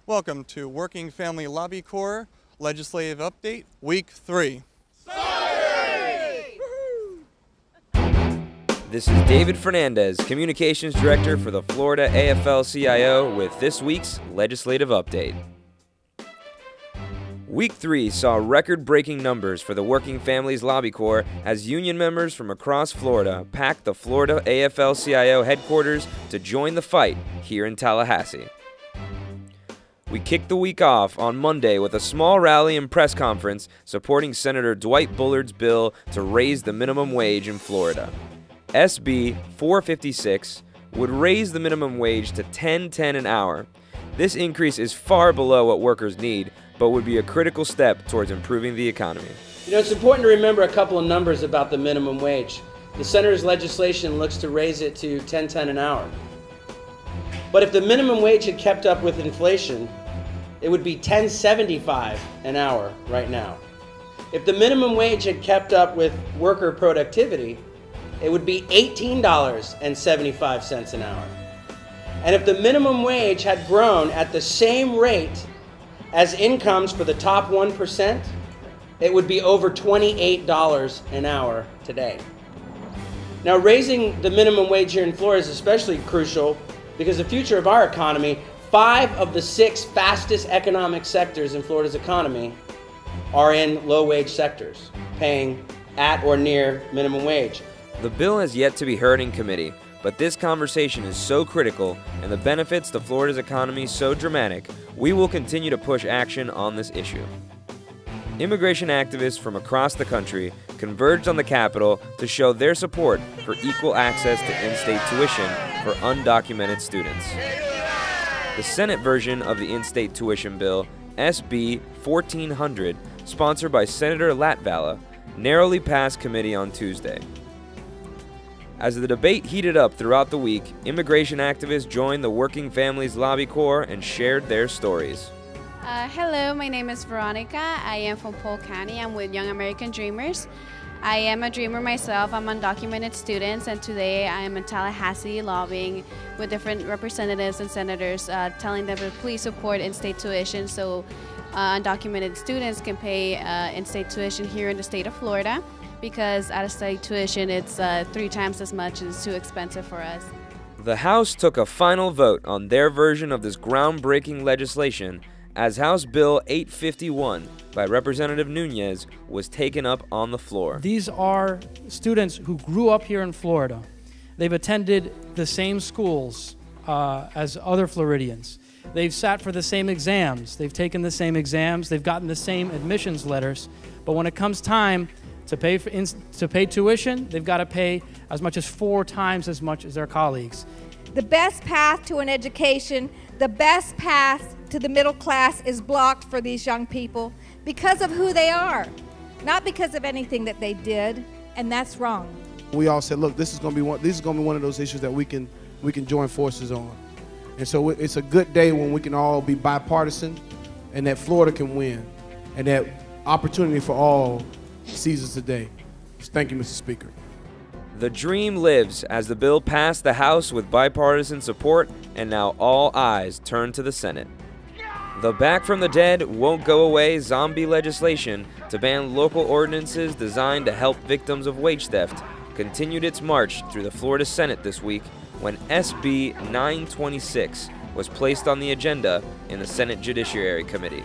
Welcome to Working Family Lobby Corps Legislative Update, Week 3. This is David Fernandez, Communications Director for the Florida AFL-CIO with this week's Legislative Update. Week 3 saw record-breaking numbers for the Working Families Lobby Corps as union members from across Florida packed the Florida AFL-CIO headquarters to join the fight here in Tallahassee. We kicked the week off on Monday with a small rally and press conference supporting Senator Dwight Bullard's bill to raise the minimum wage in Florida. SB 456 would raise the minimum wage to $10.10 an hour. This increase is far below what workers need, but would be a critical step towards improving the economy. You know, it's important to remember a couple of numbers about the minimum wage. The senator's legislation looks to raise it to $10.10 an hour. But if the minimum wage had kept up with inflation, it would be $10.75 an hour right now. If the minimum wage had kept up with worker productivity, it would be $18.75 an hour. And if the minimum wage had grown at the same rate as incomes for the top 1%, it would be over $28 an hour today. Now, raising the minimum wage here in Florida is especially crucial because the future of our economy, 5 of the 6 fastest economic sectors in Florida's economy are in low-wage sectors, paying at or near minimum wage. The bill has yet to be heard in committee, but this conversation is so critical and the benefits to Florida's economy so dramatic, we will continue to push action on this issue. Immigration activists from across the country converged on the Capitol to show their support for equal access to in-state tuition for undocumented students. The Senate version of the in-state tuition bill, SB 1400, sponsored by Senator Latvala, narrowly passed committee on Tuesday. As the debate heated up throughout the week, immigration activists joined the Working Families Lobby Corps and shared their stories. Hello, my name is Veronica. I am from Polk County. I'm with Young American Dreamers. I am a dreamer myself. I'm undocumented students, and today I am in Tallahassee lobbying with different representatives and senators, telling them to please support in-state tuition so undocumented students can pay in-state tuition here in the state of Florida, because out-of-state tuition, it's 3 times as much and it's too expensive for us. The House took a final vote on their version of this groundbreaking legislation as House Bill 851 by Representative Nunez was taken up on the floor. These are students who grew up here in Florida. They've attended the same schools as other Floridians. They've sat for the same exams. They've taken the same exams. They've gotten the same admissions letters. But when it comes time to pay tuition, they've got to pay as much as 4 times as much as their colleagues. The best path to an education, the best path to the middle class is blocked for these young people because of who they are, not because of anything that they did, and that's wrong. We all said, look, this is going to be one of those issues that we can join forces on. And so it's a good day when we can all be bipartisan and that Florida can win and that opportunity for all seizes today. Thank you, Mr. Speaker. The dream lives as the bill passed the House with bipartisan support, and now all eyes turn to the Senate. The Back from the Dead Won't Go Away zombie legislation to ban local ordinances designed to help victims of wage theft continued its march through the Florida Senate this week when SB 926 was placed on the agenda in the Senate Judiciary Committee.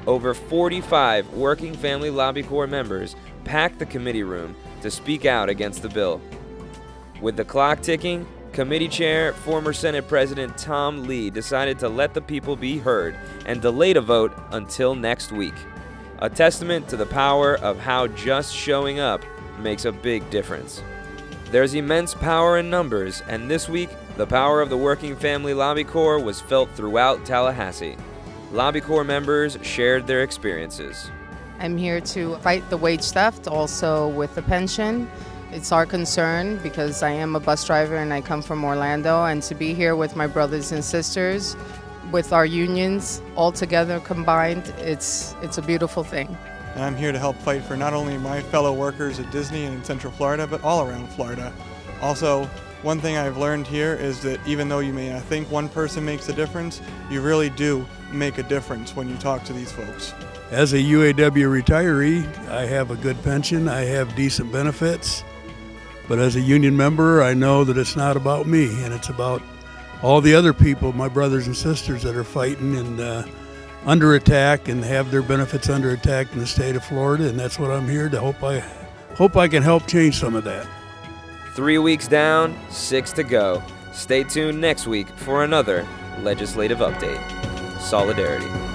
Over 45 Working Family Lobby Corps members packed the committee room to speak out against the bill. With the clock ticking, Committee Chair, former Senate President Tom Lee decided to let the people be heard and delayed a vote until next week. A testament to the power of how just showing up makes a big difference. There's immense power in numbers, and this week, the power of the Working Family Lobby Corps was felt throughout Tallahassee. Lobby Corps members shared their experiences. I'm here to fight the wage theft, also with the pension. It's our concern because I am a bus driver and I come from Orlando, and to be here with my brothers and sisters, with our unions all together combined, it's a beautiful thing. And I'm here to help fight for not only my fellow workers at Disney and in Central Florida, but all around Florida. Also, one thing I've learned here is that even though you may not think one person makes a difference, you really do make a difference when you talk to these folks? As a UAW retiree, I have a good pension, I have decent benefits, but as a union member, I know that it's not about me, and it's about all the other people, my brothers and sisters that are fighting and under attack and have their benefits under attack in the state of Florida, and that's what I'm here to hope I can help change some of that. 3 weeks down, 6 to go. Stay tuned next week for another legislative update. Solidarity.